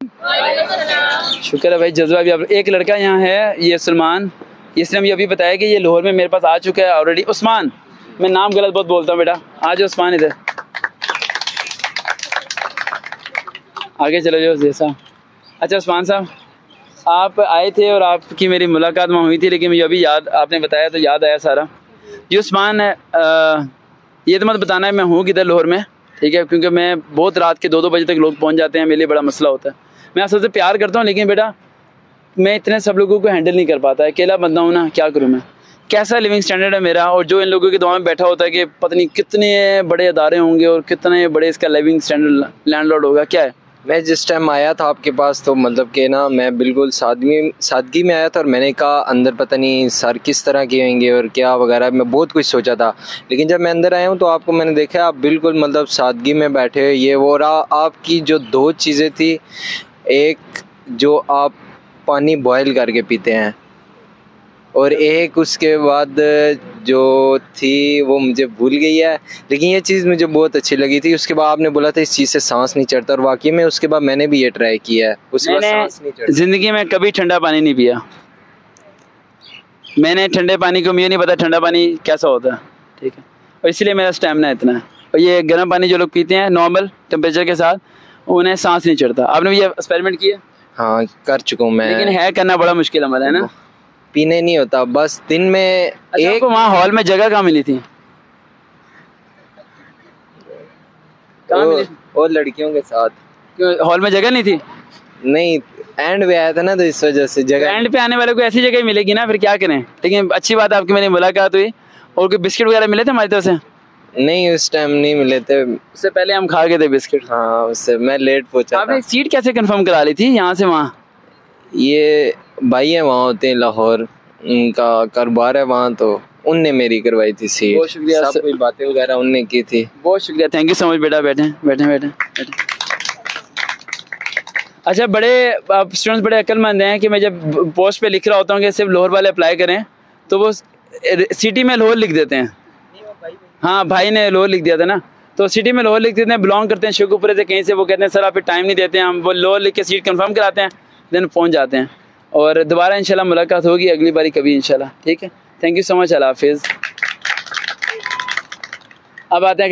शुक्र है भाई, जज्बा भी। आप एक लड़का यहाँ है, ये सलमान, इसने मुझे अभी बताया कि ये लाहौर में मेरे पास आ चुका है ऑलरेडी। उस्मान, मैं नाम गलत बहुत बोलता हूँ बेटा, आ जाओ उस्मान इधर, आगे चलो जाओ जैसा। अच्छा उस्मान साहब, आप आए थे और आपकी मेरी मुलाकात वहाँ हुई थी, लेकिन मुझे अभी याद, आपने बताया तो याद आया सारा। जी उस्मान, ये तो मत बताना है मैं हूँ किधर लाहौर में, ठीक है, क्योंकि मैं बहुत रात के 2-2 बजे तक लोग पहुँच जाते हैं, मेरे लिए बड़ा मसला होता है। मैं आप सबसे प्यार करता हूँ, लेकिन बेटा मैं इतने सब लोगों को हैंडल नहीं कर पाता, अकेला बंदा हूँ ना, क्या करूँ मैं। कैसा लिविंग स्टैंडर्ड है मेरा, और जो इन लोगों की दुआ में बैठा होता है कि पता नहीं कितने बड़े अदारे होंगे और कितने बड़े इसका लिविंग स्टैंडर्ड लैंडलॉर्ड होगा, क्या है। मैं जिस टाइम आया था आपके पास तो मतलब कि ना मैं बिल्कुल सादगी में आया था, और मैंने कहा अंदर पता नहीं सर किस तरह के होंगे और क्या वगैरह, मैं बहुत कुछ सोचा था। लेकिन जब मैं अंदर आया हूँ तो आपको मैंने देखा आप बिल्कुल मतलब सादगी में बैठे, ये वो रहा। आपकी जो 2 चीज़ें थी, एक जो आप पानी बॉयल करके पीते हैं, और एक उसके बाद जो थी वो मुझे भूल गई है, लेकिन ये चीज़ मुझे बहुत अच्छी लगी थी। उसके बाद आपने बोला था इस चीज़ से सांस नहीं चढ़ता, और वाकई में उसके बाद मैंने भी ये ट्राई किया है, उसके बाद सांस नहीं चढ़ता। ज़िंदगी में कभी ठंडा पानी नहीं पिया मैंने, ठंडे पानी को मुझे नहीं पता ठंडा पानी कैसा होता है, ठीक है, और इसीलिए मेरा स्टैमिना इतना है। और ये गर्म पानी जो लोग पीते हैं नॉर्मल टेम्परेचर के साथ, उन्हें सांस नहीं चढ़ता। आपने भी ये एक्सपेरिमेंट किया? हाँ कर चुका हूँ मैं, लेकिन है करना बड़ा मुश्किल अमल है ना, पीने नहीं होता, बस दिन में एक। वहाँ हॉल में जगह कहाँ मिली थी? और लड़कियों के साथ हॉल में जगह नहीं थी? नहीं, एंड पे आया था ना, तो इस वजह से जगह। एंड पे आने वाले को ऐसी जगह मिलेगी ना, फिर क्या करें। लेकिन अच्छी बात आपकी मेरी मुलाकात हुई। और कोई बिस्किट वगैरह मिले थे हमारी तरफ से? नहीं उस टाइम नहीं मिले थे, उससे पहले हम खा गए थे बिस्किट। हाँ उससे मैं लेट पहुंचा। आपने सीट कैसे कंफर्म करा ली थी यहाँ से वहाँ? ये भाई है वहाँ होते हैं लाहौर, उनका कारोबार है वहाँ, तो उनने मेरी करवाई थी सीट। बहुत शुक्रिया, सब कोई बातें वगैरह उनने की थी। बहुत शुक्रिया, थैंक यू सो मच बेटा। बैठे बैठे बैठे बैठे। अच्छा, बड़े स्टूडेंट्स बड़े अक्लमंद हैं कि मैं जब पोस्ट पे लिख रहा होता हूँ कि सिर्फ लाहौर वाले अप्लाई करें, तो वो सिटी में लाहौर लिख देते हैं। हाँ भाई ने लाहौर लिख दिया था ना, तो सिटी में लाहौर लिख देते हैं, बिलोंग करते हैं शेखुपुरे से कहीं से। वो कहते हैं सर आप टाइम नहीं देते हैं, हम वो लाहौर लिख के सीट कंफर्म कराते हैं, देन पहुंच जाते हैं। और दोबारा इंशाल्लाह मुलाकात होगी अगली बारी कभी इंशाल्लाह, ठीक है। थैंक यू सो मच, अल्लाह हाफिज़। अब आते हैं